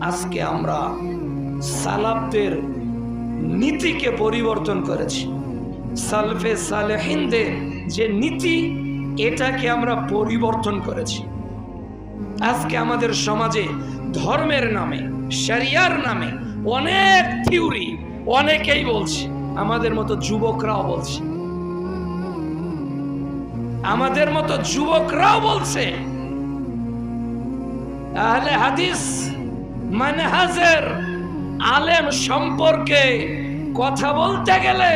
আজকে আমরা সালাফদের নীতিকে পরিবর্তন করেছি। সালফে সালেহিনদের যে নীতি, এটাকে আমরা পরিবর্তন করেছি। আজকে আমাদের সমাজে ধর্মের নামে, শরিয়ার নামে অনেক থিওরি অনেকেই বলছে, আমাদের মতো যুবকরাও বলছে, বলছে আহলে হাদিস মানহাজের আলেম সম্পর্কে কথা বলতে গেলে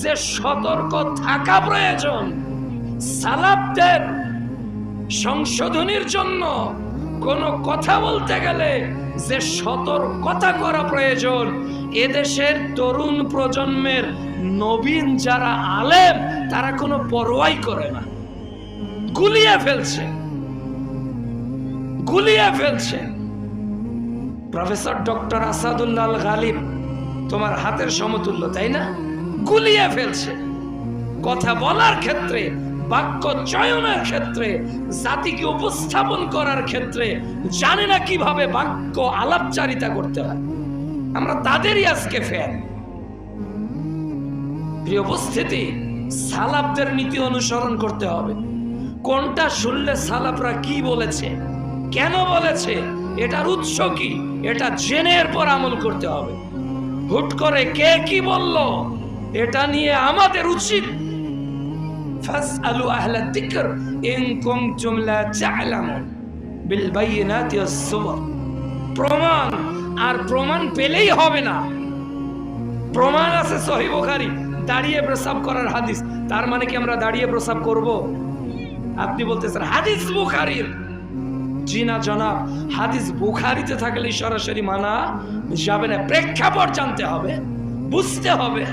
যে সতর্ক থাকা প্রয়োজন, সালাফদের সংশোধনীর জন্য কোন কথা বলতে গেলে যে সতর্কতা করা প্রয়োজন, এদেশের তরুণ প্রজন্মের নবীন যারা আলেম তারা কোনো পরোয়াই করে না, গুলিয়ে ফেলছে। প্রফেসর ডক্টর আসাদুল্লাহ আল গালিব তোমার হাতের সমতুল্য, তাই না? গুলিয়ে ফেলছে। কথা বলার ক্ষেত্রে, বাক্য চয়নের ক্ষেত্রে, জাতিকে উপস্থাপন করার ক্ষেত্রে জানে না কিভাবে বাক্য আলাপচারিতা করতে হয়। আমরা তাদেরই আজকে ফ্যান। প্রিয় উপস্থিতি, সালাফদের নীতি অনুসরণ করতে হবে। কোনটা শুনলে সালাফরা কি বলেছে, কেন বলেছে, এটার উৎস কি, এটা জেনে এরপর আমল করতে হবে। হুট করে কে কি বলল এটা নিয়ে আমাদের উচিত ফাসআলু আহলা যিকর ইন কুনতুম লা তা'লামুন বিল বাইয়িনাতি ওয়াস সুবর। প্রমাণ পেলেই হবে না। প্রমাণ আছে সহিহ বুখারী, দাঁড়িয়ে প্রস্রাব করার হাদিস, তার মানে কি আমরা দাঁড়িয়ে প্রস্রাব করব? আপনি বলতেছেন হাদিস বুখারীর। জি না জনাব, হাদিস বুখারীতে থাকলে সরাসরি মানা যাবে না। প্রেক্ষাপট জানতে হবে, বুঝতে হবে।